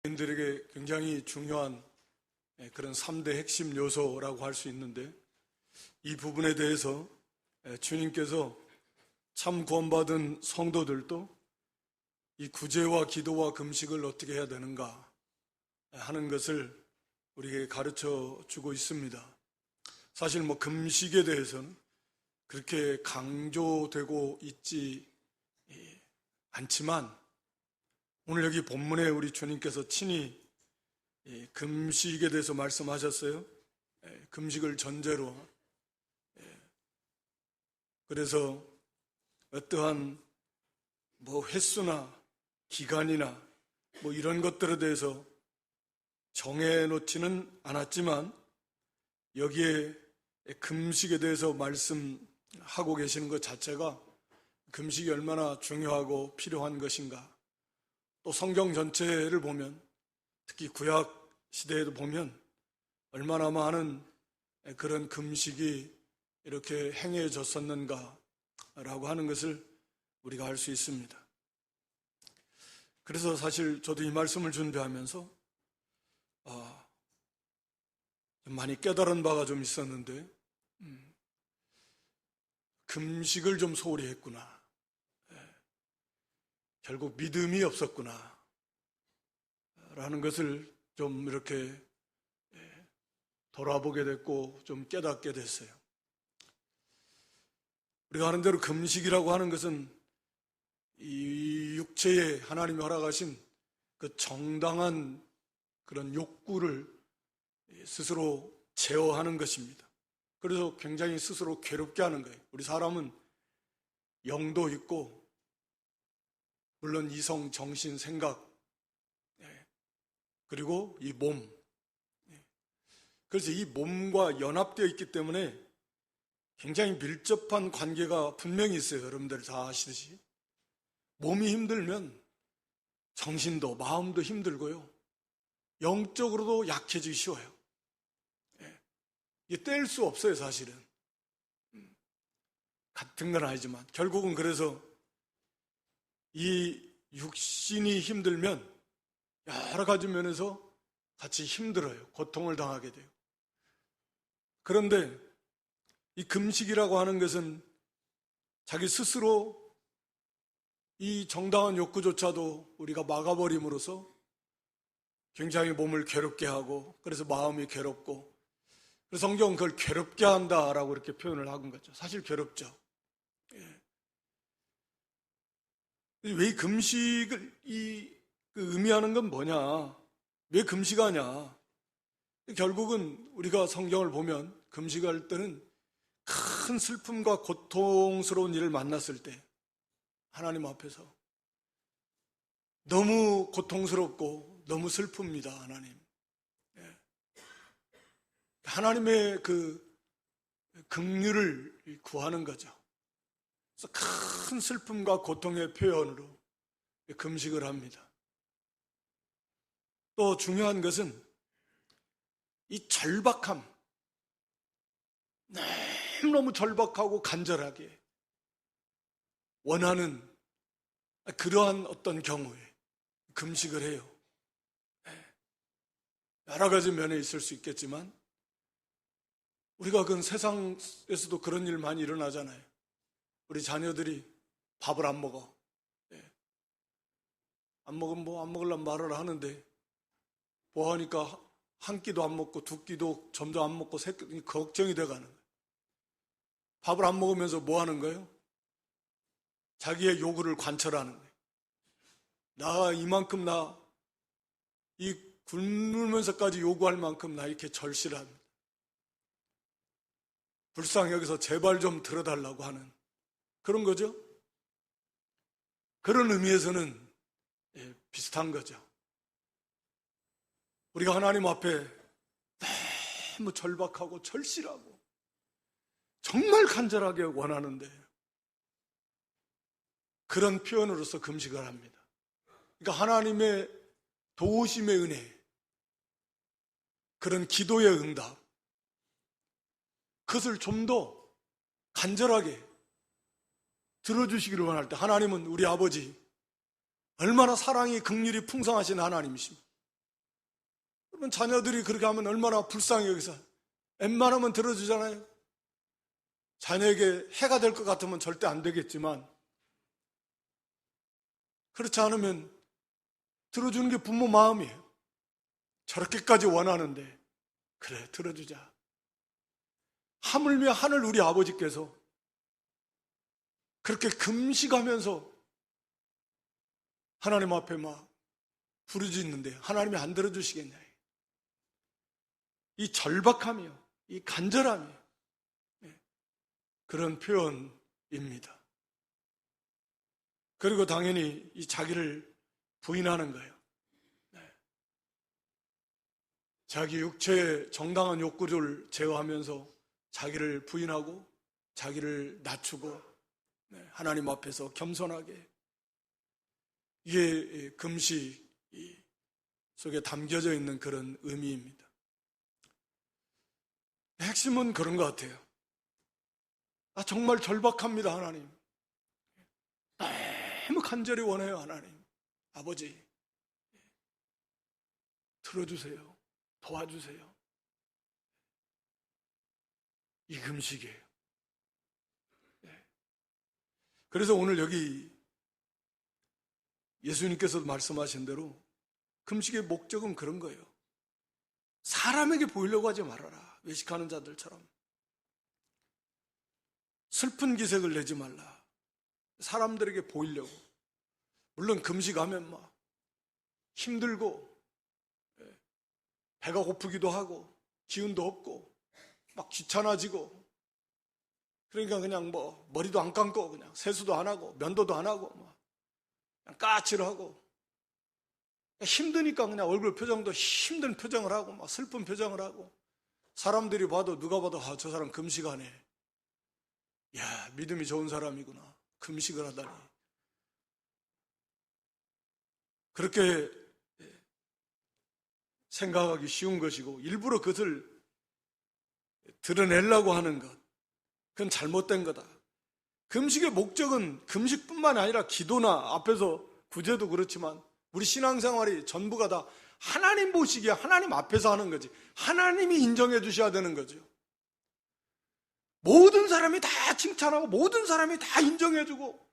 인들에게 굉장히 중요한 그런 3대 핵심 요소라고 할 수 있는데, 이 부분에 대해서 주님께서 참 구원받은 성도들도 이 구제와 기도와 금식을 어떻게 해야 되는가 하는 것을 우리에게 가르쳐 주고 있습니다. 사실 금식에 대해서는 그렇게 강조되고 있지 않지만, 오늘 여기 본문에 우리 주님께서 친히 금식에 대해서 말씀하셨어요. 금식을 전제로. 그래서 어떠한 횟수나 기간이나 이런 것들에 대해서 정해놓지는 않았지만, 여기에 금식에 대해서 말씀하고 계시는 것 자체가 금식이 얼마나 중요하고 필요한 것인가. 또 성경 전체를 보면, 특히 구약 시대에도 보면 얼마나 많은 그런 금식이 이렇게 행해졌었는가라고 하는 것을 우리가 알 수 있습니다. 그래서 사실 저도 이 말씀을 준비하면서 많이 깨달은 바가 좀 있었는데, 금식을 좀 소홀히 했구나. 결국 믿음이 없었구나 라는 것을 좀 이렇게 돌아보게 됐고 좀 깨닫게 됐어요. 우리가 하는 대로 금식이라고 하는 것은 이 육체에 하나님이 허락하신 그 정당한 그런 욕구를 스스로 제어하는 것입니다. 그래서 굉장히 스스로 괴롭게 하는 거예요. 우리 사람은 영도 있고, 물론 이성, 정신, 생각, 그리고 이 몸. 그래서 이 몸과 연합되어 있기 때문에 굉장히 밀접한 관계가 분명히 있어요. 여러분들 다 아시듯이. 몸이 힘들면 정신도 마음도 힘들고요, 영적으로도 약해지기 쉬워요. 이게 뗄 수 없어요, 사실은. 같은 건 아니지만 결국은, 그래서 이 육신이 힘들면 여러 가지 면에서 같이 힘들어요. 고통을 당하게 돼요. 그런데 이 금식이라고 하는 것은 자기 스스로 이 정당한 욕구조차도 우리가 막아버림으로써 굉장히 몸을 괴롭게 하고, 그래서 마음이 괴롭고, 그래서 성경은 그걸 괴롭게 한다라고 이렇게 표현을 하는 거죠. 사실 괴롭죠. 왜 금식을 의미하는 건 뭐냐? 왜 금식하냐? 결국은 우리가 성경을 보면 금식할 때는 큰 슬픔과 고통스러운 일을 만났을 때 하나님 앞에서 너무 고통스럽고 너무 슬픕니다. 하나님. 하나님의 그 긍휼을 구하는 거죠. 그래서 큰 슬픔과 고통의 표현으로 금식을 합니다. 또 중요한 것은 이 절박함, 너무너무 절박하고 간절하게 원하는 그러한 어떤 경우에 금식을 해요. 여러 가지 면에 있을 수 있겠지만, 우리가 그 세상에서도 그런 일 많이 일어나잖아요. 우리 자녀들이 밥을 안 먹어. 안 먹으면 안 먹으려면 말을 하는데, 하니까 한 끼도 안 먹고 두 끼도 점점 안 먹고 세 끼, 걱정이 돼가는 거예요. 밥을 안 먹으면서 뭐 하는 거예요? 자기의 요구를 관철하는 거예요. 나 이만큼 이 굶으면서까지 요구할 만큼 나 이렇게 절실합니다. 불쌍히 여기서 제발 좀 들어달라고 하는 그런 거죠. 그런 의미에서는 비슷한 거죠. 우리가 하나님 앞에 너무 절박하고 절실하고 정말 간절하게 원하는데, 그런 표현으로서 금식을 합니다. 그러니까 하나님의 도우심의 은혜, 그런 기도의 응답, 그것을 좀 더 간절하게 들어주시기를 원할 때, 하나님은 우리 아버지 얼마나 사랑이 긍휼이 풍성하신 하나님이십니다. 그러면 자녀들이 그렇게 하면 얼마나 불쌍해. 여기서 웬만하면 들어주잖아요. 자녀에게 해가 될 것 같으면 절대 안 되겠지만, 그렇지 않으면 들어주는 게 부모 마음이에요. 저렇게까지 원하는데 그래 들어주자. 하물며 하늘 우리 아버지께서 그렇게 금식하면서 하나님 앞에 막 부르짖는데 하나님이 안 들어주시겠냐. 이 절박함이요, 이 간절함이요, 그런 표현입니다. 그리고 당연히 이 자기를 부인하는 거예요. 자기 육체의 정당한 욕구를 제어하면서 자기를 부인하고 자기를 낮추고 하나님 앞에서 겸손하게, 이게 금식 속에 담겨져 있는 그런 의미입니다. 핵심은 그런 것 같아요. 정말 절박합니다. 하나님 너무 간절히 원해요. 하나님 아버지 들어주세요. 도와주세요. 이 금식이에요. 그래서 오늘 여기 예수님께서도 말씀하신 대로 금식의 목적은 그런 거예요. 사람에게 보이려고 하지 말아라. 외식하는 자들처럼 슬픈 기색을 내지 말라. 사람들에게 보이려고. 물론 금식하면 막 힘들고 배가 고프기도 하고 기운도 없고 막 귀찮아지고, 그러니까 그냥 뭐 머리도 안 감고 그냥 세수도 안 하고 면도도 안 하고 뭐 그냥 까치를 하고, 힘드니까 그냥 얼굴 표정도 힘든 표정을 하고 막 슬픈 표정을 하고, 사람들이 봐도 누가 봐도 저 사람 금식하네. 야, 믿음이 좋은 사람이구나. 금식을 하다니. 그렇게 생각하기 쉬운 것이고, 일부러 그것을 드러내려고 하는 것, 그건 잘못된 거다. 금식의 목적은 금식뿐만 아니라 기도나 앞에서 구제도 그렇지만 우리 신앙생활이 전부가 다 하나님 보시기에 하나님 앞에서 하는 거지. 하나님이 인정해 주셔야 되는 거죠. 모든 사람이 다 칭찬하고 모든 사람이 다 인정해 주고,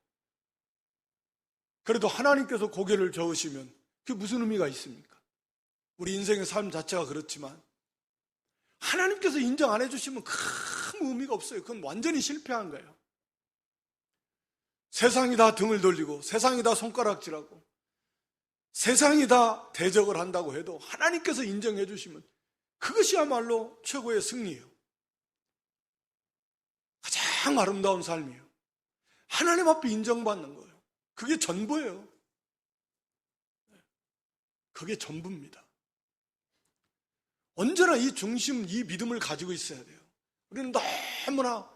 그래도 하나님께서 고개를 저으시면 그게 무슨 의미가 있습니까? 우리 인생의 삶 자체가 그렇지만 하나님께서 인정 안 해주시면 큰 의미가 없어요. 그건 완전히 실패한 거예요. 세상이 다 등을 돌리고 세상이 다 손가락질하고 세상이 다 대적을 한다고 해도 하나님께서 인정해 주시면 그것이야말로 최고의 승리예요. 가장 아름다운 삶이에요. 하나님 앞에 인정받는 거예요. 그게 전부예요. 그게 전부입니다. 언제나 이 중심, 이 믿음을 가지고 있어야 돼요. 우리는 너무나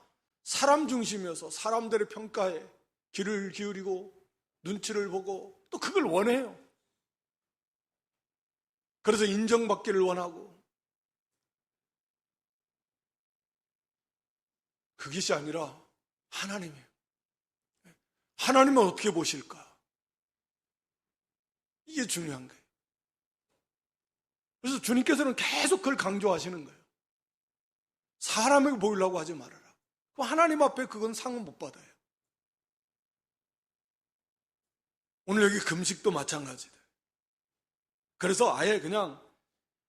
사람 중심이어서 사람들의 평가에 귀를 기울이고 눈치를 보고 또 그걸 원해요. 그래서 인정받기를 원하고, 그것이 아니라 하나님이에요. 하나님은 어떻게 보실까? 이게 중요한 거예요. 그래서 주님께서는 계속 그걸 강조하시는 거예요. 사람에게 보이려고 하지 말아라. 하나님 앞에 그건 상은 못 받아요. 오늘 여기 금식도 마찬가지다. 그래서 아예 그냥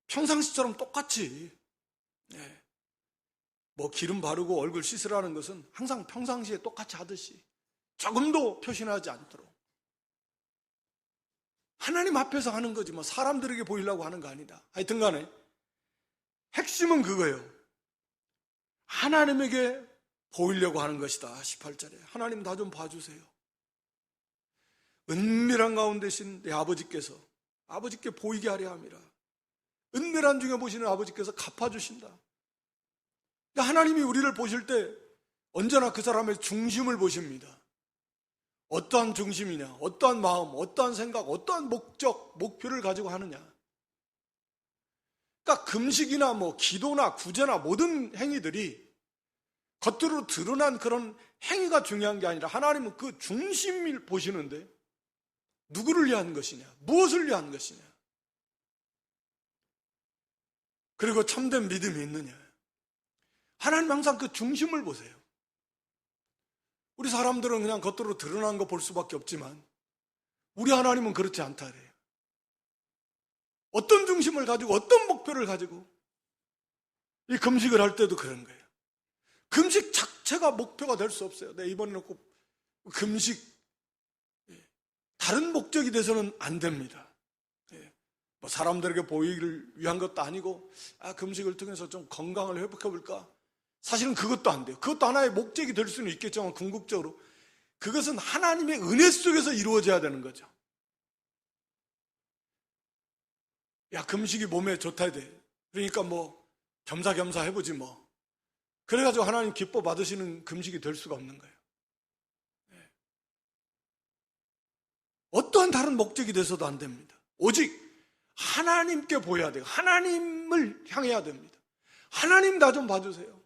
평상시처럼 똑같이 뭐 기름 바르고 얼굴 씻으라는 것은 항상 평상시에 똑같이 하듯이 조금도 표신하지 않도록 하나님 앞에서 하는 거지 뭐 사람들에게 보이려고 하는 거 아니다. 하여튼 간에 핵심은 그거예요. 하나님에게 보이려고 하는 것이다. 18절에 하나님 나 좀 봐주세요. 은밀한 가운데 계신 내 아버지께서 아버지께 보이게 하려 함이라. 은밀한 중에 보시는 아버지께서 갚아주신다. 그러니까 하나님이 우리를 보실 때 언제나 그 사람의 중심을 보십니다. 어떠한 중심이냐, 어떠한 마음, 어떠한 생각, 어떠한 목적, 목표를 가지고 하느냐. 그러니까 금식이나 뭐 기도나 구제나 모든 행위들이 겉으로 드러난 그런 행위가 중요한 게 아니라 하나님은 그 중심을 보시는데 누구를 위한 것이냐, 무엇을 위한 것이냐. 그리고 참된 믿음이 있느냐. 하나님 항상 그 중심을 보세요. 우리 사람들은 그냥 겉으로 드러난 거 볼 수밖에 없지만 우리 하나님은 그렇지 않다 그래요. 어떤 중심을 가지고 어떤 목표를 가지고 이 금식을 할 때도 그런 거예요. 금식 자체가 목표가 될 수 없어요. 내가 이번에 놓고 금식 다른 목적이 돼서는 안 됩니다. 뭐 사람들에게 보이기를 위한 것도 아니고 금식을 통해서 좀 건강을 회복해 볼까? 사실은 그것도 안 돼요. 그것도 하나의 목적이 될 수는 있겠지만 궁극적으로 그것은 하나님의 은혜 속에서 이루어져야 되는 거죠. 야, 금식이 몸에 좋다 해야 돼. 그러니까 뭐 겸사겸사 해보지 뭐. 그래가지고 하나님 기뻐 받으시는 금식이 될 수가 없는 거예요. 어떠한 다른 목적이 돼서도 안 됩니다. 오직 하나님께 보여야 돼요. 하나님을 향해야 됩니다. 하나님 나 좀 봐주세요.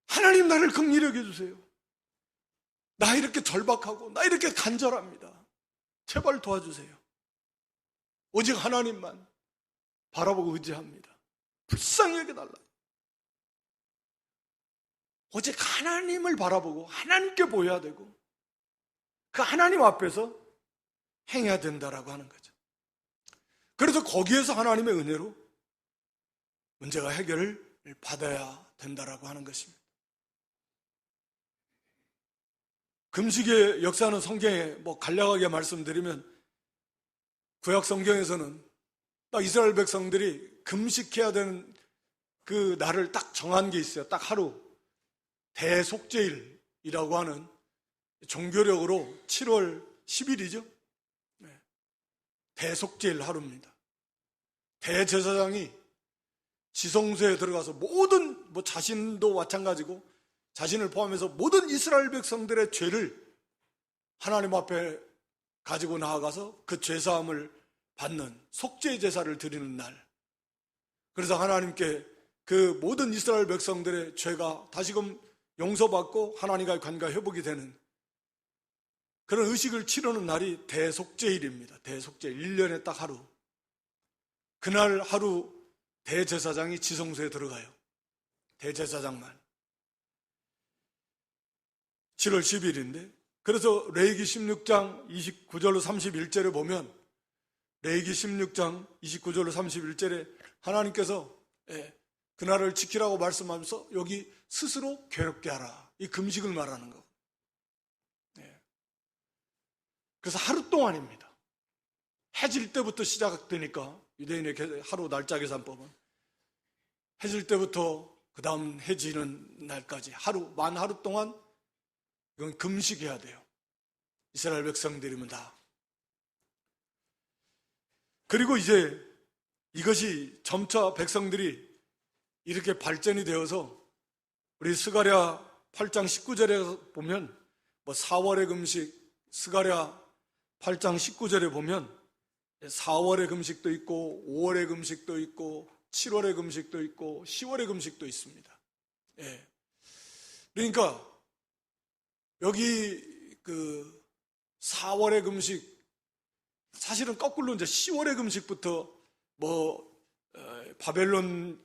하나님 나를 긍휼히 여겨주세요. 나 이렇게 절박하고 나 이렇게 간절합니다. 제발 도와주세요. 오직 하나님만 바라보고 의지합니다. 불쌍히 여겨달라. 오직 하나님을 바라보고 하나님께 보여야 되고 그 하나님 앞에서 행해야 된다라고 하는 거죠. 그래서 거기에서 하나님의 은혜로 문제가 해결을 받아야 된다라고 하는 것입니다. 금식의 역사는 성경에 간략하게 말씀드리면 구약 성경에서는 딱 이스라엘 백성들이 금식해야 되는 그 날을 딱 정한 게 있어요. 딱 하루. 대속죄일이라고 하는 종교력으로 7월 10일이죠. 대속죄일 하루입니다. 대제사장이 지성소에 들어가서 모든 자신도 마찬가지고 자신을 포함해서 모든 이스라엘 백성들의 죄를 하나님 앞에 가지고 나아가서 그 죄사함을 받는 속죄 제사를 드리는 날. 그래서 하나님께 그 모든 이스라엘 백성들의 죄가 다시금 용서받고 하나님과의 관계가 회복이 되는 그런 의식을 치르는 날이 대속죄일입니다. 대속죄일 1년에 딱 하루. 그날 하루 대제사장이 지성소에 들어가요. 대제사장만. 7월 10일인데 그래서 레위기 16장 29절로 31절에 보면 레위기 16장 29절로 31절에 하나님께서 그날을 지키라고 말씀하면서 여기 스스로 괴롭게 하라. 이 금식을 말하는 거. 그래서 하루 동안입니다. 해질 때부터 시작되니까 유대인의 하루 날짜 계산법은 해질 때부터 그 다음 해지는 날까지 만 하루 동안 이건 금식해야 돼요. 이스라엘 백성들이면 다. 그리고 이제 이것이 점차 백성들이 이렇게 발전이 되어서 우리 스가랴 8장 19절에 보면 4월의 금식, 스가랴 8장 19절에 보면 4월의 금식도 있고 5월의 금식도 있고 7월의 금식도 있고 10월의 금식도 있습니다. 그러니까 여기 그 4월의 금식 사실은 거꾸로 이제 10월의 금식부터 바벨론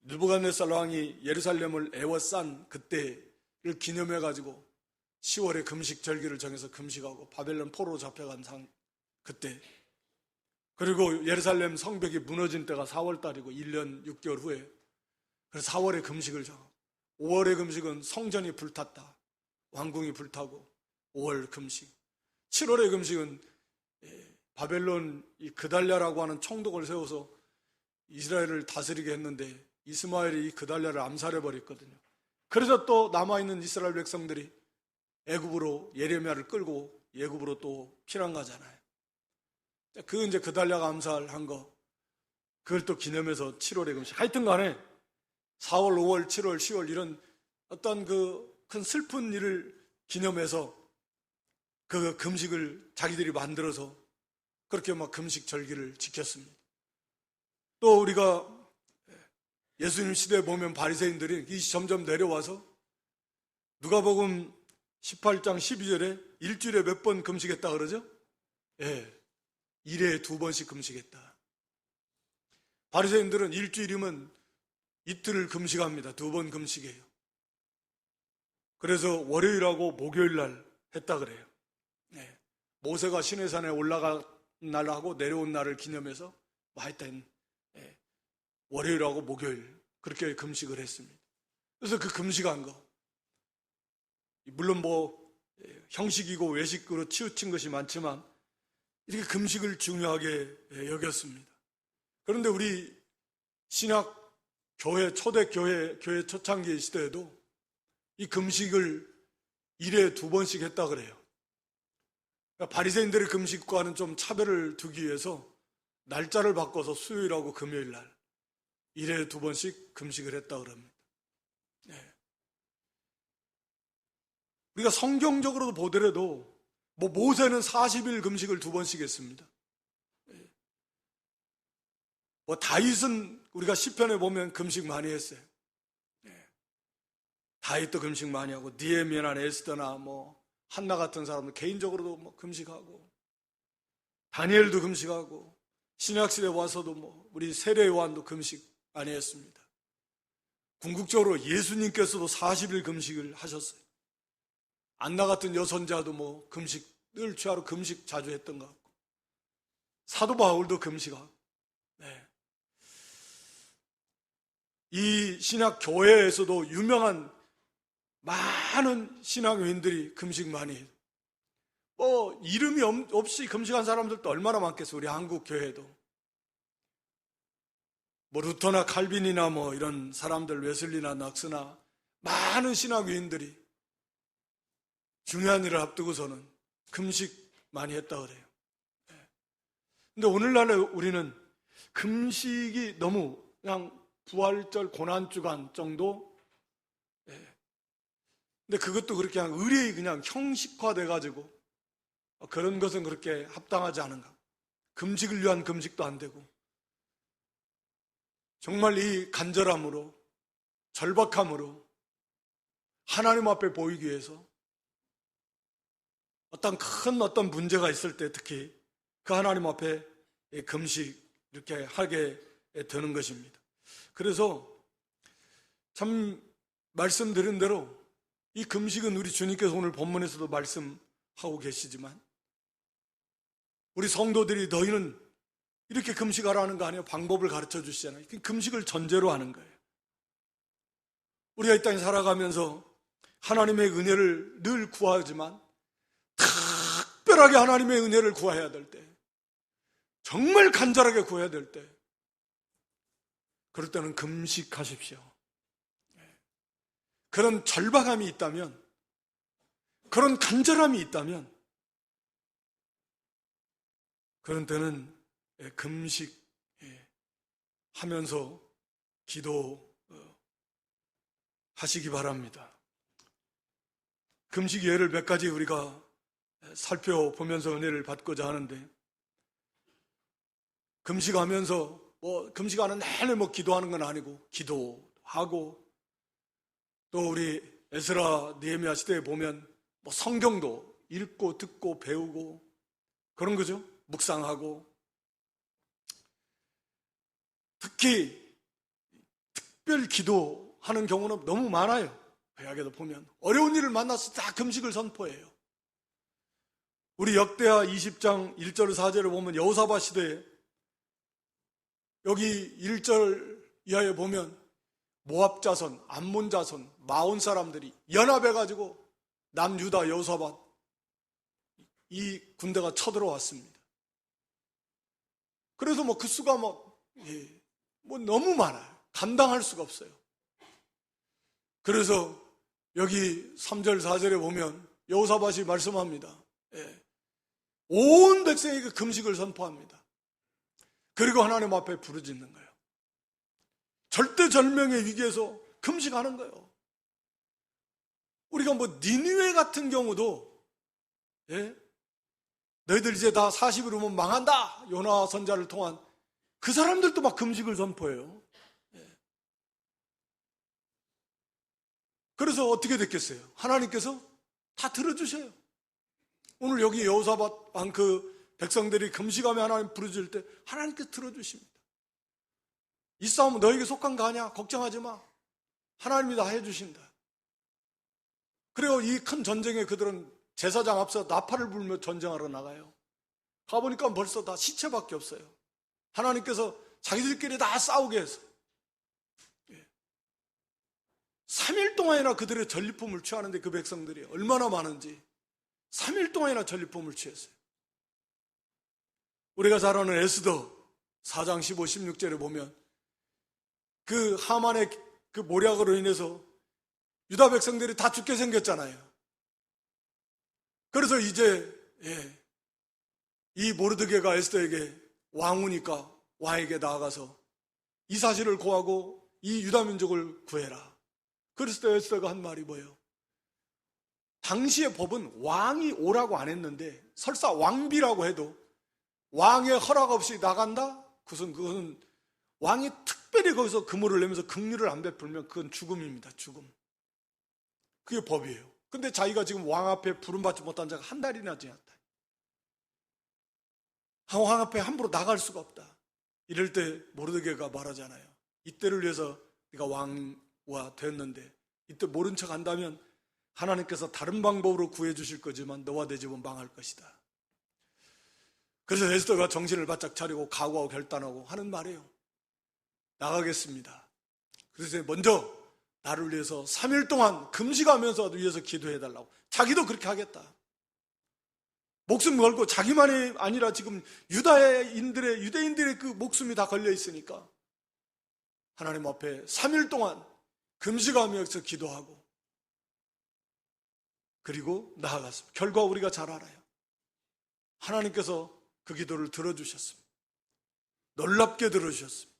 느부갓네살 왕이 예루살렘을 에워싼 그때를 기념해 가지고 10월에 금식 절기를 정해서 금식하고 바벨론 포로로 잡혀간 그때 그리고 예루살렘 성벽이 무너진 때가 4월 달이고 1년 6개월 후에 그래서 4월에 금식을 정하고 5월의 금식은 성전이 불탔다. 왕궁이 불타고 5월 금식 7월의 금식은 바벨론 이 그달랴라고 하는 총독을 세워서 이스라엘을 다스리게 했는데 이스마엘이 이 그달랴를 암살해버렸거든요. 그래서 또 남아있는 이스라엘 백성들이 애굽으로 예레미야를 끌고 애굽으로 또 피난 가잖아요. 그 이제 그달랴가 암살한 거 그걸 또 기념해서 7월의 금식. 하여튼 간에 4월, 5월, 7월, 10월 이런 어떤 그 큰 슬픈 일을 기념해서 그 금식을 자기들이 만들어서 그렇게 막 금식 절기를 지켰습니다. 또 우리가 예수님 시대에 보면 바리새인들이 점점 내려와서 누가복음 18장 12절에 일주일에 몇 번 금식했다 그러죠? 일회에 2번씩 금식했다. 바리새인들은 일주일이면 이틀을 금식합니다. 2번 금식해요. 그래서 월요일하고 목요일 날 했다 그래요. 네. 모세가 시내산에 올라간 날하고 내려온 날을 기념해서 하여튼 월요일하고 목요일 그렇게 금식을 했습니다. 그래서 그 금식한 거, 물론 형식이고 외식으로 치우친 것이 많지만 이렇게 금식을 중요하게 여겼습니다. 그런데 우리 신약 교회, 초대교회 초창기 시대에도 이 금식을 1회에 2번씩 했다 그래요. 그러니까 바리새인들의 금식과는 좀 차별을 두기 위해서 날짜를 바꿔서 수요일하고 금요일 날 1회에 2번씩 금식을 했다 그럽니다. 네. 우리가 성경적으로도 보더라도 모세는 40일 금식을 2번씩 했습니다. 네. 다윗은 우리가 시편에 보면 금식 많이 했어요. 네. 다윗도 금식 많이 하고 느헤미야나 에스더나 한나 같은 사람들 개인적으로도 금식하고 다니엘도 금식하고 신약시대에 와서도 우리 세례 요한도 금식 많이 했습니다. 궁극적으로 예수님께서도 40일 금식을 하셨어요. 안나 같은 여선자도 금식을 취하러 금식 자주 했던 것 같고 사도 바울도 금식하고 네. 이 신약 교회에서도 유명한 많은 신학교인들이 금식 많이 해요. 이름이 없이 금식한 사람들도 얼마나 많겠어요. 우리 한국 교회도 루터나 칼빈이나 이런 사람들, 웨슬리나 낙스나 많은 신학교인들이 중요한 일을 앞두고서는 금식 많이 했다 그래요. 근데 오늘날에 우리는 금식이 너무 그냥 부활절 고난주간 정도. 근데 그것도 그렇게 그냥 의례히 그냥 형식화돼 가지고 그런 것은 그렇게 합당하지 않은가. 금식을 위한 금식도 안 되고 정말 이 간절함으로 절박함으로 하나님 앞에 보이기 위해서 어떤 문제가 있을 때 특히 그 하나님 앞에 금식 이렇게 하게 되는 것입니다. 그래서 참 말씀드린 대로 이 금식은 우리 주님께서 오늘 본문에서도 말씀하고 계시지만 우리 성도들이 너희는 이렇게 금식하라는 거 아니에요? 방법을 가르쳐 주시잖아요. 금식을 전제로 하는 거예요. 우리가 이 땅에 살아가면서 하나님의 은혜를 늘 구하지만 특별하게 하나님의 은혜를 구해야 될 때, 정말 간절하게 구해야 될 때, 그럴 때는 금식하십시오. 그런 절박함이 있다면, 그런 간절함이 있다면, 그런 때는 금식 하면서 기도하시기 바랍니다. 금식 예를 몇 가지 우리가 살펴보면서 은혜를 받고자 하는데, 금식하면서 금식하는 내내 기도하는 건 아니고 기도하고, 또 우리 에스라 느헤미야 시대에 보면 성경도 읽고 듣고 배우고 그런 거죠. 묵상하고. 특히 특별 기도하는 경우는 너무 많아요. 구약에도 보면 어려운 일을 만나서 다 금식을 선포해요. 우리 역대하 20장 1절 4절을 보면 여호사밧 시대에 여기 1절 이하에 보면 모압 자손, 암몬 자손, 마온 사람들이 연합해가지고 남유다 여호사밧 이 군대가 쳐들어왔습니다. 그래서 그 수가 너무 많아요. 감당할 수가 없어요. 그래서 여기 3절 4절에 보면 여호사밧이 말씀합니다. 온 백성에게 금식을 선포합니다. 그리고 하나님 앞에 부르짖는 거예요. 절대절명의 위기에서 금식하는 거예요. 우리가 니느웨 같은 경우도 너희들 이제 다 40일이면 망한다, 요나 선자를 통한 그 사람들도 막 금식을 선포해요. 그래서 어떻게 됐겠어요? 하나님께서 다 들어주셔요. 오늘 여기 여호사밧 그 백성들이 금식하며 하나님 부르짖을 때 하나님께서 들어주십니다. 이 싸움은 너에게 속한 거 아니야. 걱정하지 마. 하나님이 다 해주신다. 그리고 이 큰 전쟁에 그들은 제사장 앞서 나팔을 불며 전쟁하러 나가요. 가보니까 벌써 다 시체밖에 없어요. 하나님께서 자기들끼리 다 싸우게 해서 3일 동안이나 그들의 전리품을 취하는데 그 백성들이 얼마나 많은지 3일 동안이나 전리품을 취했어요. 우리가 잘 아는 에스더 4장 15, 16절에 보면 그 하만의 그 모략으로 인해서 유다 백성들이 다 죽게 생겼잖아요. 그래서 이제 이 모르드게가 에스더에게 왕후니까 왕에게 나아가서 이 사실을 고하고 이 유다 민족을 구해라. 그랬을 때 에스더가 한 말이 뭐예요? 당시의 법은 왕이 오라고 안 했는데 설사 왕비라고 해도 왕의 허락 없이 나간다? 그것은 왕이 특별히 거기서 금호를 내면서 긍휼을 안 베풀면 그건 죽음입니다. 죽음. 그게 법이에요. 근데 자기가 지금 왕 앞에 부름받지 못한 자가 한 달이나 지났다. 왕 앞에 함부로 나갈 수가 없다. 이럴 때 모르드게가 말하잖아요. 이때를 위해서 네가 왕과 되었는데 이때 모른 척 한다면 하나님께서 다른 방법으로 구해 주실 거지만 너와 내 집은 망할 것이다. 그래서 에스더가 정신을 바짝 차리고 각오하고 결단하고 하는 말이에요. 나가겠습니다. 그래서 먼저 나를 위해서 3일 동안 금식하면서 위해서 기도해달라고. 자기도 그렇게 하겠다. 목숨 걸고 자기만이 아니라 지금 유대인들의 그 목숨이 다 걸려 있으니까 하나님 앞에 3일 동안 금식하면서 기도하고 그리고 나아갔습니다. 결과 우리가 잘 알아요. 하나님께서 그 기도를 들어주셨습니다. 놀랍게 들어주셨습니다.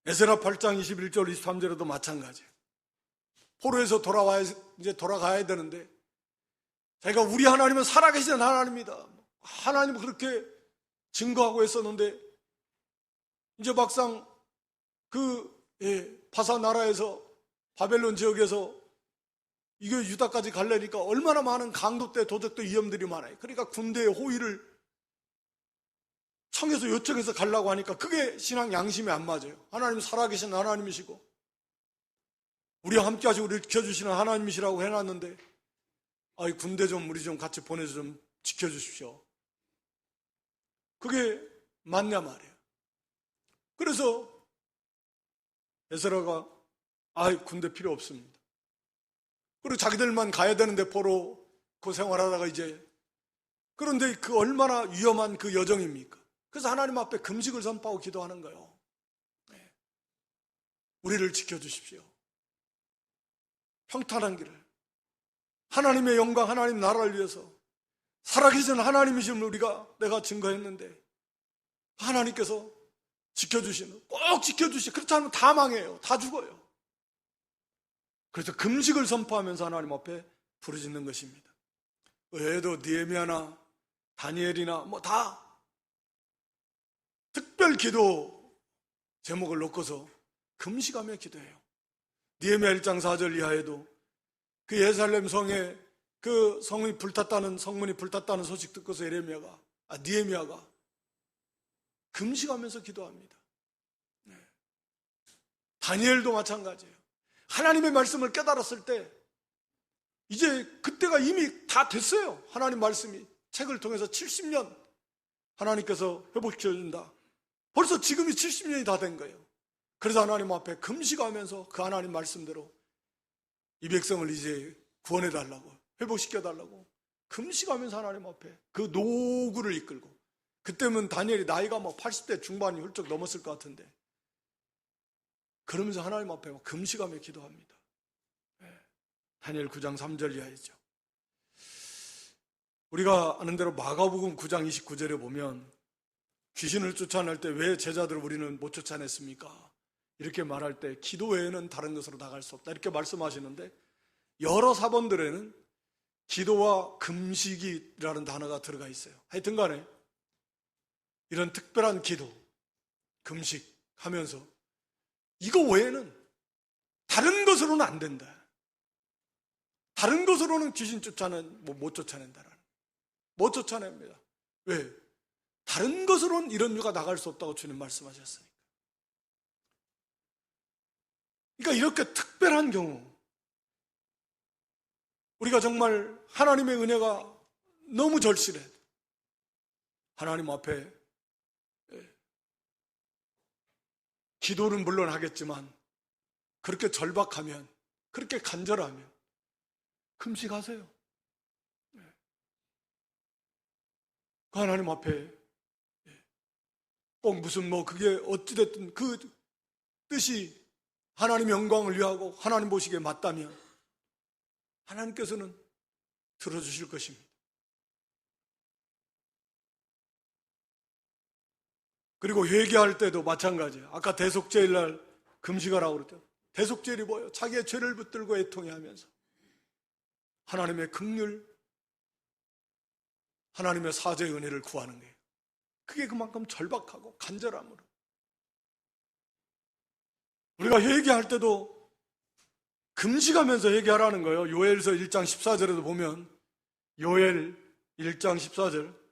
에스라 8장 21절 23절에도 마찬가지예요. 포로에서 돌아가야 되는데 자기가 우리 하나님은 살아계신 하나님이다. 하나님은 그렇게 증거하고 했었는데 이제 막상 바사 나라에서 바벨론 지역에서 이게 유다까지 갈래니까 얼마나 많은 강도 때 도적도 위험들이 많아요. 그러니까 군대의 호의를 청해서 요청해서 가려고 하니까 그게 신앙 양심에 안 맞아요. 하나님 살아계신 하나님이시고 우리와 함께 하시고 우리를 지켜주시는 하나님이시라고 해놨는데 군대 좀 우리 좀 같이 보내서 좀 지켜주십시오. 그게 맞냐 말이에요. 그래서 에스라가 군대 필요 없습니다. 그리고 자기들만 가야 되는데 포로 그 생활하다가 그런데 그 얼마나 위험한 그 여정입니까? 그래서 하나님 앞에 금식을 선포하고 기도하는 거예요. 우리를 지켜주십시오. 평탄한 길을 하나님의 영광, 하나님 나라를 위해서 살아계신 하나님이심을 내가 증거했는데 하나님께서 지켜주시는, 꼭 지켜주시. 그렇지 않으면 다 망해요. 다 죽어요. 그래서 금식을 선포하면서 하나님 앞에 부르짖는 것입니다. 외에도 느헤미야나 다니엘이나 다 특별 기도 제목을 놓고서 금식하며 기도해요. 느헤미야 1장 4절 이하에도 그 예루살렘 성에 그 성문이 불탔다는 소식 듣고서 느헤미야가 금식하면서 기도합니다. 다니엘도 마찬가지예요. 하나님의 말씀을 깨달았을 때 이제 그때가 이미 다 됐어요. 하나님 말씀이 책을 통해서 70년 하나님께서 회복시켜준다. 벌써 지금이 70년이 다 된 거예요. 그래서 하나님 앞에 금식하면서 그 하나님 말씀대로 이 백성을 이제 구원해달라고, 회복시켜달라고 금식하면서 하나님 앞에 그 노구를 이끌고, 그때면 다니엘이 나이가 80대 중반이 훌쩍 넘었을 것 같은데 그러면서 하나님 앞에 금식하며 기도합니다. 다니엘 9장 3절 이하이죠. 우리가 아는 대로 마가복음 9장 29절에 보면 귀신을 쫓아낼 때 왜 제자들을 우리는 못 쫓아냈습니까? 이렇게 말할 때 기도 외에는 다른 것으로 나갈 수 없다 이렇게 말씀하시는데, 여러 사본들에는 기도와 금식이라는 단어가 들어가 있어요. 하여튼 간에 이런 특별한 기도, 금식 하면서 이거 외에는 다른 것으로는 안 된다. 다른 것으로는 귀신 못 쫓아낸다라는. 못 쫓아냅니다. 왜? 다른 것으로는 이런 유가 나갈 수 없다고 주님 말씀하셨으니까. 그러니까 이렇게 특별한 경우 우리가 정말 하나님의 은혜가 너무 절실해 하나님 앞에 기도는 물론 하겠지만 그렇게 절박하면, 그렇게 간절하면 금식하세요. 그 하나님 앞에 꼭 무슨 그게 어찌됐든 그 뜻이 하나님의 영광을 위하고 하나님 보시기에 맞다면 하나님께서는 들어주실 것입니다. 그리고 회개할 때도 마찬가지예요. 아까 대속죄일 날 금식하라고 그랬죠. 대속죄일이 뭐예요? 자기의 죄를 붙들고 애통해하면서 하나님의 긍휼, 하나님의 사죄의 은혜를 구하는 거예요. 그게 그만큼 절박하고 간절함으로. 우리가 회개할 때도 금식하면서 회개하라는 거예요. 요엘서 1장 14절에도 보면 요엘 1장 14절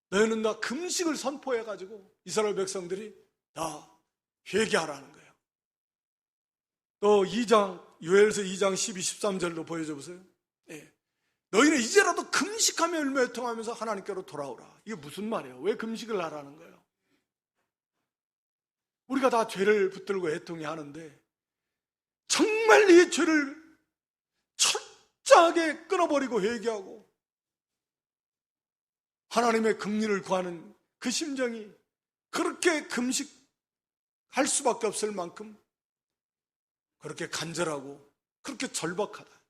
너희는 다 금식을 선포해가지고 이스라엘 백성들이 다 회개하라는 거예요. 또 2장 요엘서 2장 12, 13절도 보여줘 보세요. 너희는 이제라도 금식하며 열매 애통하면서 하나님께로 돌아오라. 이게 무슨 말이에요? 왜 금식을 하라는 거예요? 우리가 다 죄를 붙들고 애통해 하는데 정말 이 죄를 철저하게 끊어버리고 회개하고 하나님의 긍휼을 구하는 그 심정이 그렇게 금식할 수밖에 없을 만큼 그렇게 간절하고 그렇게 절박하다.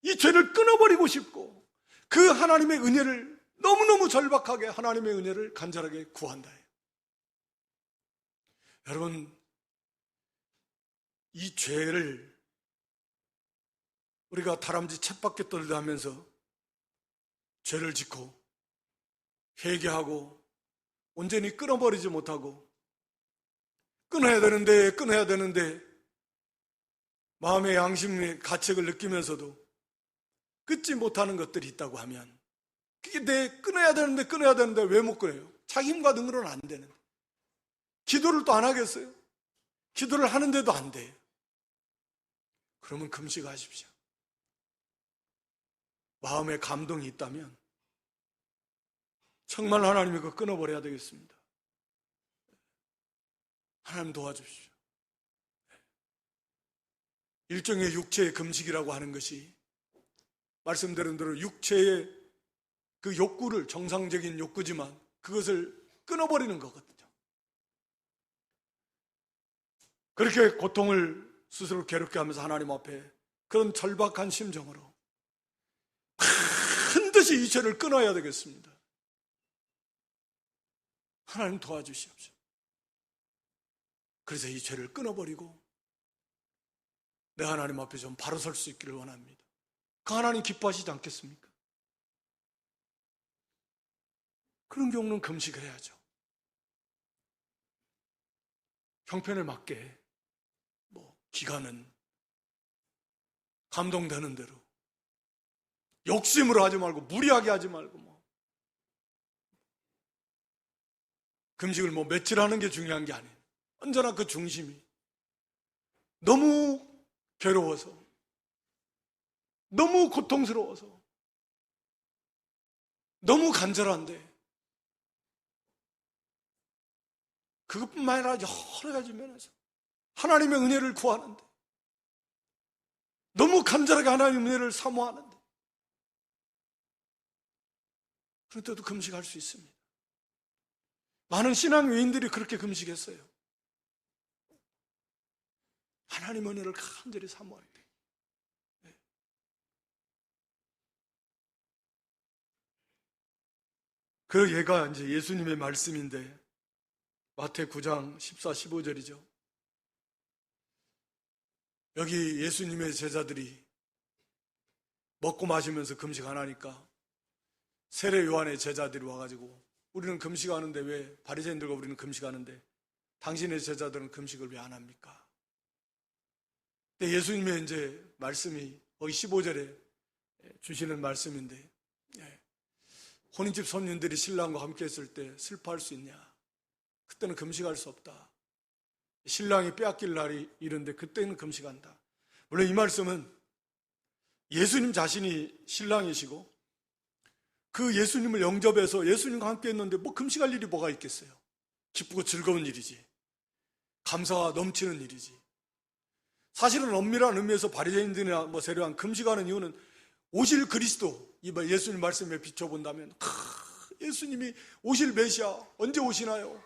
이 죄를 끊어버리고 싶고 그 하나님의 은혜를 너무너무 절박하게 하나님의 은혜를 간절하게 구한다. 여러분, 이 죄를 우리가 다람쥐 쳇바퀴 돌다 하면서 죄를 짓고 회개하고 온전히 끊어버리지 못하고 끊어야 되는데 마음의 양심의 가책을 느끼면서도 끊지 못하는 것들이 있다고 하면 그게 끊어야 되는데 왜 못 끊어요? 자기 힘과 능으로는 안 되는데 기도를 또 안 하겠어요? 기도를 하는데도 안 돼요. 그러면 금식하십시오. 마음에 감동이 있다면 정말 하나님이 그거 끊어버려야 되겠습니다. 하나님 도와주십시오. 일종의 육체의 금식이라고 하는 것이 말씀드린 대로 육체의 그 욕구를, 정상적인 욕구지만 그것을 끊어버리는 거거든요. 그렇게 고통을 스스로 괴롭게 하면서 하나님 앞에 그런 절박한 심정으로 반드시 이 죄를 끊어야 되겠습니다. 하나님 도와주시옵소서. 그래서 이 죄를 끊어버리고 내 하나님 앞에 좀 바로 설 수 있기를 원합니다. 그 하나님 기뻐하시지 않겠습니까? 그런 경우는 금식을 해야죠. 형편에 맞게 기간은 감동되는 대로 욕심으로 하지 말고 무리하게 하지 말고 금식을 며칠 하는 게 중요한 게 아니에요. 언제나 그 중심이 너무 괴로워서 너무 고통스러워서 너무 간절한데 그것뿐만 아니라 여러 가지 면에서 하나님의 은혜를 구하는데 너무 간절하게 하나님의 은혜를 사모하는데 그럴 때도 금식할 수 있습니다. 많은 신앙 외인들이 그렇게 금식했어요. 하나님의 은혜를 간절히 사모할 때. 그 예가 이제 예수님의 말씀인데 마태 9장 14, 15절이죠. 여기 예수님의 제자들이 먹고 마시면서 금식 안 하니까 세례 요한의 제자들이 와가지고 우리는 금식하는데 왜 바리새인들과 우리는 금식하는데 당신의 제자들은 금식을 왜 안 합니까? 근데 예수님의 이제 말씀이 거기 15절에 주시는 말씀인데 혼인집 손님들이 신랑과 함께 했을 때 슬퍼할 수 있냐? 그때는 금식할 수 없다. 신랑이 빼앗길 날이 이른데 그때는 금식한다. 물론 이 말씀은 예수님 자신이 신랑이시고 그 예수님을 영접해서 예수님과 함께 했는데 뭐 금식할 일이 뭐가 있겠어요? 기쁘고 즐거운 일이지. 감사가 넘치는 일이지. 사실은 엄밀한 의미에서 바리새인들이나 뭐 세례관 금식하는 이유는 오실 그리스도, 예수님 말씀에 비춰본다면 예수님이 오실 메시아 언제 오시나요?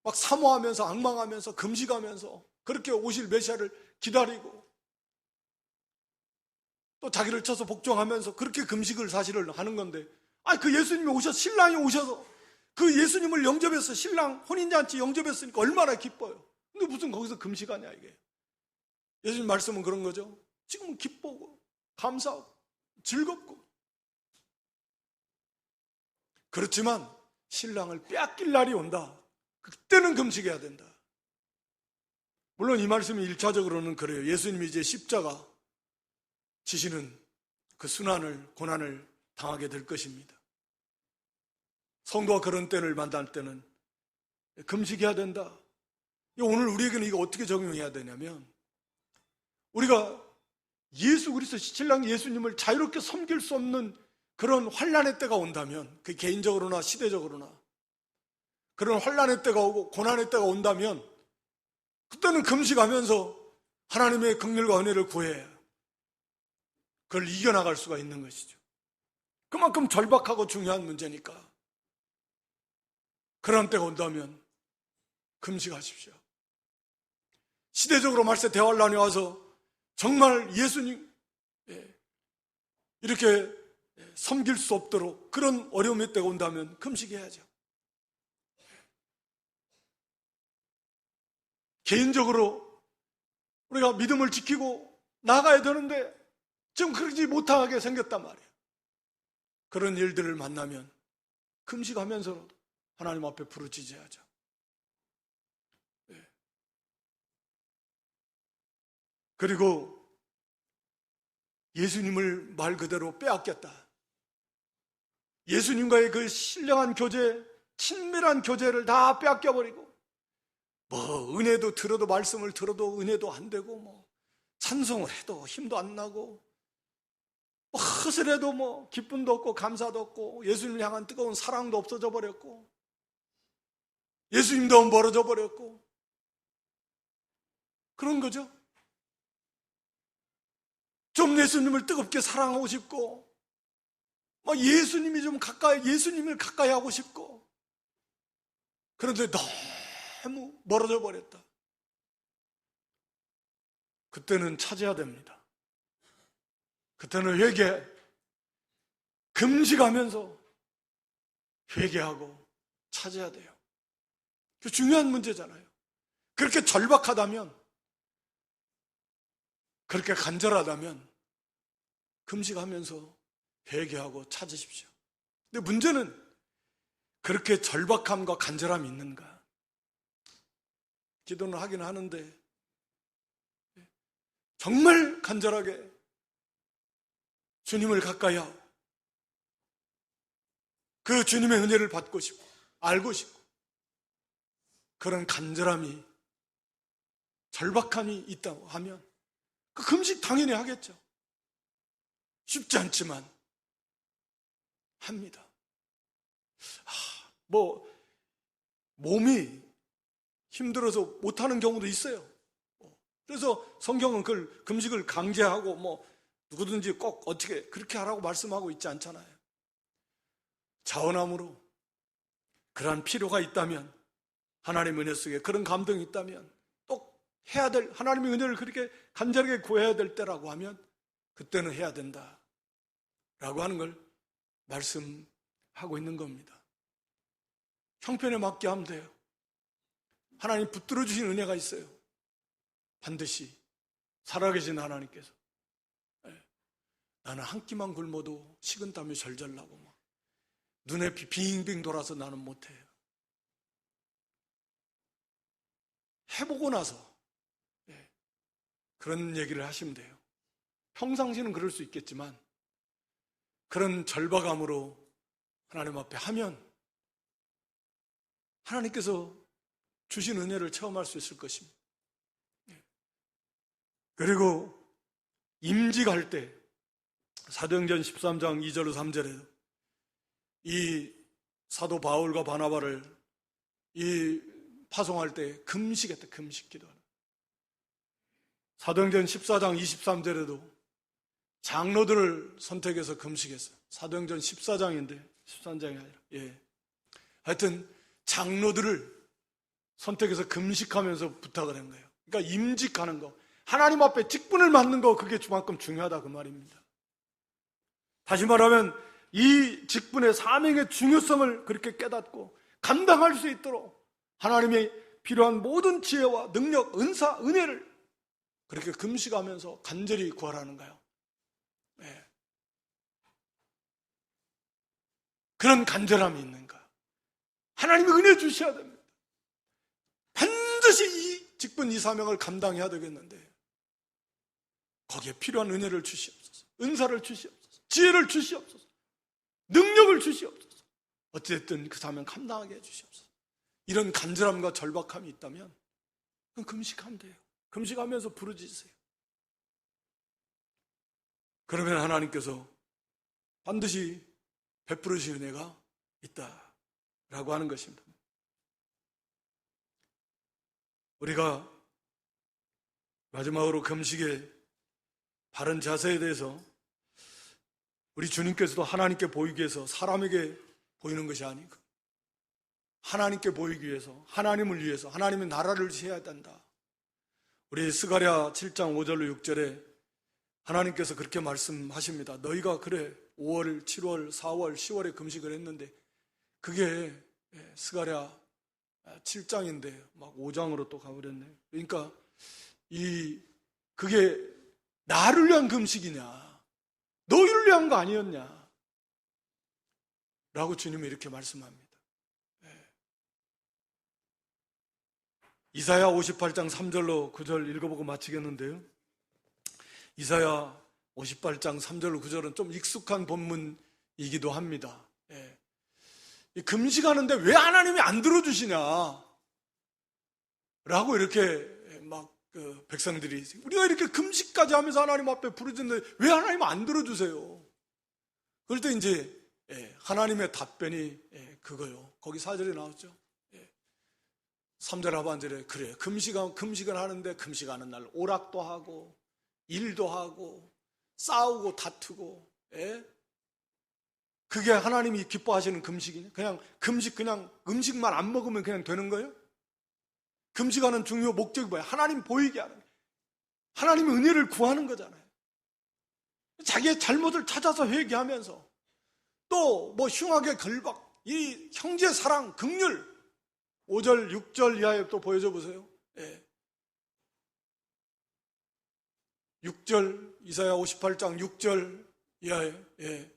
막 사모하면서 앙망하면서 금식하면서 그렇게 오실 메시아를 기다리고 또 자기를 쳐서 복종하면서 그렇게 금식을 사실을 하는 건데, 그 예수님이 오셔서, 신랑이 오셔서 그 예수님을 영접해서 신랑 혼인잔치 영접했으니까 얼마나 기뻐요. 근데 무슨 거기서 금식하냐 이게. 예수님 말씀은 그런 거죠. 지금은 기쁘고 감사하고 즐겁고. 그렇지만 신랑을 빼앗길 날이 온다. 그때는 금식해야 된다. 물론 이 말씀이 1차적으로는 그래요. 예수님이 이제 십자가 지시는 그 순환을, 고난을 당하게 될 것입니다. 성도가 그런 때를 만날 때는 금식해야 된다. 오늘 우리에게는 이거 어떻게 적용해야 되냐면, 우리가 예수 그리스도 신랑 예수님을 자유롭게 섬길 수 없는 그런 환난의 때가 온다면, 그 개인적으로나 시대적으로나 그런 환난의 때가 오고 고난의 때가 온다면 그때는 금식하면서 하나님의 긍휼과 은혜를 구해야 그걸 이겨나갈 수가 있는 것이죠. 그만큼 절박하고 중요한 문제니까. 그런 때가 온다면 금식하십시오. 시대적으로 말세 대환란이 와서 정말 예수님 이렇게 섬길 수 없도록 그런 어려움의 때가 온다면 금식해야죠. 개인적으로 우리가 믿음을 지키고 나가야 되는데 지금 그러지 못하게 생겼단 말이에요. 그런 일들을 만나면 금식하면서 하나님 앞에 부르짖어야죠. 그리고 예수님을 말 그대로 빼앗겼다. 예수님과의 그 신령한 교제, 친밀한 교제를 다 빼앗겨버리고, 뭐 은혜도 들어도, 말씀을 들어도 은혜도 안 되고, 뭐 찬송을 해도 힘도 안 나고, 뭐 헛을 해도 뭐 기쁨도 없고 감사도 없고, 예수님을 향한 뜨거운 사랑도 없어져 버렸고, 예수님도 멀어져 버렸고, 그런 거죠. 좀 예수님을 뜨겁게 사랑하고 싶고, 막 예수님이 좀 가까이, 예수님을 가까이 하고 싶고, 그런데 너무 멀어져 버렸다. 그때는 찾아야 됩니다. 그때는 금식하면서 회개하고 찾아야 돼요. 그 중요한 문제잖아요. 그렇게 절박하다면, 그렇게 간절하다면 금식하면서 회개하고 찾으십시오. 근데 문제는 그렇게 절박함과 간절함이 있는가? 기도는 하긴 하는데 정말 간절하게 주님을 가까이 하고 그 주님의 은혜를 받고 싶고 알고 싶고 그런 간절함이, 절박함이 있다고 하면 그 금식 당연히 하겠죠. 쉽지 않지만 합니다. 뭐 몸이 힘들어서 못하는 경우도 있어요. 그래서 성경은 그 금식을 강제하고 뭐 누구든지 꼭 어떻게 그렇게 하라고 말씀하고 있지 않잖아요. 자원함으로 그러한 필요가 있다면, 하나님의 은혜 속에 그런 감동이 있다면, 또 해야 될, 하나님의 은혜를 그렇게 간절하게 구해야 될 때라고 하면 그때는 해야 된다 라고 하는 걸 말씀하고 있는 겁니다. 형편에 맞게 하면 돼요. 하나님 붙들어 주신 은혜가 있어요. 반드시 살아계신 하나님께서. 나는 한 끼만 굶어도 식은땀이 절절 나고 막 눈에 빙빙 돌아서 나는 못해요. 해보고 나서 그런 얘기를 하시면 돼요. 평상시는 그럴 수 있겠지만 그런 절박함으로 하나님 앞에 하면 하나님께서 주신 은혜를 체험할 수 있을 것입니다. 그리고 임직할 때 사도행전 13장 2절로 3절에 이 사도 바울과 바나바를 이 파송할 때 금식했다. 금식 기도하는. 사도행전 14장 23절에도 장로들을 선택해서 금식했어요. 사도행전 14장인데 13장이 아니라 하여튼 장로들을 선택해서 금식하면서 부탁을 한 거예요. 그러니까 임직하는 거, 하나님 앞에 직분을 맡는 거, 그게 그만큼 중요하다 그 말입니다. 다시 말하면 이 직분의 사명의 중요성을 그렇게 깨닫고 감당할 수 있도록 하나님의 필요한 모든 지혜와 능력, 은사, 은혜를 그렇게 금식하면서 간절히 구하라는 거예요. 그런 간절함이 있는가? 하나님이 은혜 주셔야 됩니다. 반드시 이 직분, 이 사명을 감당해야 되겠는데 거기에 필요한 은혜를 주시옵소서, 은사를 주시옵소서, 지혜를 주시옵소서, 능력을 주시옵소서. 어쨌든 그 사명 감당하게 해주시옵소서. 이런 간절함과 절박함이 있다면 그럼 금식하면 돼요. 금식하면서 부르짖으세요. 그러면 하나님께서 반드시 베풀으신 은혜가 있다라고 하는 것입니다. 우리가 마지막으로 금식의 바른 자세에 대해서 우리 주님께서도 하나님께 보이기 위해서 사람에게 보이는 것이 아니고 하나님께 보이기 위해서, 하나님을 위해서, 하나님의 나라를 지어야 된다. 우리 스가랴 7장 5절로 6절에 하나님께서 그렇게 말씀하십니다. 너희가 그래 5월, 7월, 4월, 10월에 금식을 했는데 그게 스가랴 7장인데 막 5장으로 또 가버렸네요. 그러니까 그게 나를 위한 금식이냐, 너희를 위한 거 아니었냐 라고 주님이 이렇게 말씀합니다. 이사야 58장 3절로 9절 읽어보고 마치겠는데요. 이사야 58장 3절로 9절은 좀 익숙한 본문이기도 합니다. 금식하는데 왜 하나님이 안 들어주시냐 라고 이렇게 막 백성들이, 우리가 이렇게 금식까지 하면서 하나님 앞에 부르짖는데 왜 하나님 안 들어주세요? 그럴 때 이제 하나님의 답변이 그거요. 거기 4절에 나왔죠. 3절 하반절에 그래 금식은 하는데 금식하는 날 오락도 하고 일도 하고 싸우고 다투고, 그게 하나님이 기뻐하시는 금식이냐? 그냥 금식, 그냥 음식만 안 먹으면 그냥 되는 거예요? 금식하는 중요 목적이 뭐야? 하나님 보이게 하는 거예요. 하나님의 은혜를 구하는 거잖아요. 자기의 잘못을 찾아서 회개하면서 또 뭐 흉악의 결박, 이 형제 사랑, 긍휼 5절, 6절 이하에 또 보여줘 보세요. 6절, 이사야 58장 6절 이하에.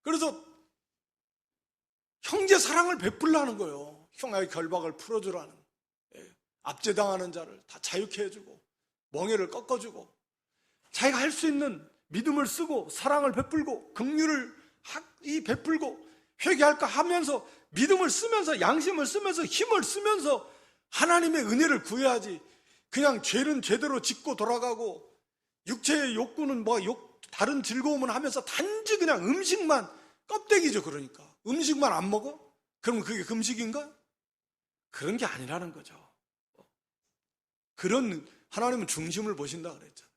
그래서 형제 사랑을 베풀라는 거예요. 흉악의 결박을 풀어주라는. 압제당하는 자를 다 자유케 해주고 멍에를 꺾어주고 자기가 할 수 있는 믿음을 쓰고 사랑을 베풀고 긍휼을 베풀고 회개할까 하면서 믿음을 쓰면서 양심을 쓰면서 힘을 쓰면서 하나님의 은혜를 구해야지, 그냥 죄는 죄대로 짓고 돌아가고 육체의 욕구는 다른 즐거움은 하면서 단지 그냥 음식만, 껍데기죠. 그러니까 음식만 안 먹어? 그러면 그게 금식인가? 그런 게 아니라는 거죠. 그런 하나님은 중심을 보신다 그랬잖아요.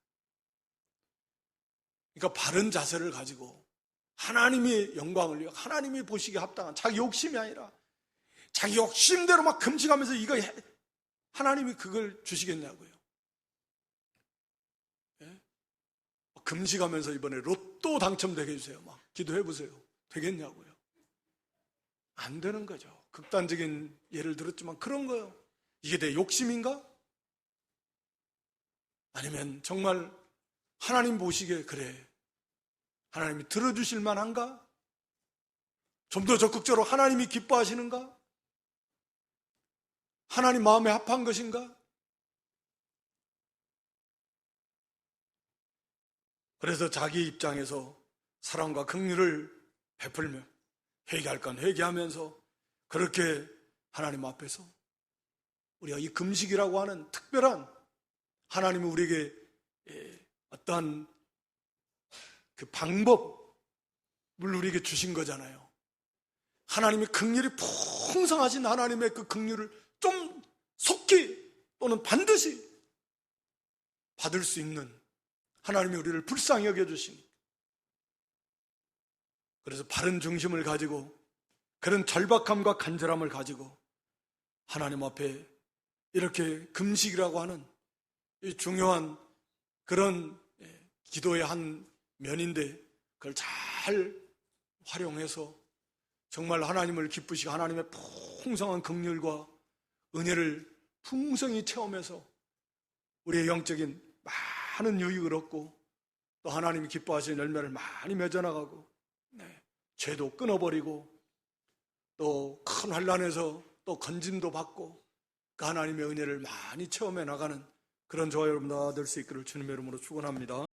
그러니까 바른 자세를 가지고 하나님의 영광을 위해, 하나님이 보시기에 합당한 자기 욕심이 아니라 자기 욕심대로 막 금식하면서 하나님이 그걸 주시겠냐고요. 금식하면서 이번에 로또 당첨되게 해주세요. 막 기도해보세요. 되겠냐고요. 안 되는 거죠. 극단적인 예를 들었지만 그런 거예요. 이게 내 욕심인가? 아니면 정말 하나님 보시기에 그래, 하나님이 들어주실 만한가? 좀 더 적극적으로 하나님이 기뻐하시는가? 하나님 마음에 합한 것인가? 그래서 자기 입장에서 사랑과 긍휼을 베풀며 회개할 건 회개하면서 그렇게 하나님 앞에서 우리가 이 금식이라고 하는 특별한 하나님이 우리에게 어떠한 그 방법을 우리에게 주신 거잖아요. 하나님의 긍휼이 풍성하신 하나님의 그 긍휼을 좀 속히 또는 반드시 받을 수 있는 하나님이 우리를 불쌍히 여겨주시니, 그래서 바른 중심을 가지고 그런 절박함과 간절함을 가지고 하나님 앞에 이렇게 금식이라고 하는 이 중요한 그런 기도의 한 면인데 그걸 잘 활용해서 정말 하나님을 기쁘시고 하나님의 풍성한 긍휼과 은혜를 풍성히 체험해서 우리의 영적인 많은 유익을 얻고 또 하나님이 기뻐하시는 열매를 많이 맺어나가고 죄도 끊어버리고 또 큰 환난에서 또 건짐도 받고 그 하나님의 은혜를 많이 체험해 나가는 그런 저와 여러분 다 될 수 있기를 주님의 이름으로 축원합니다.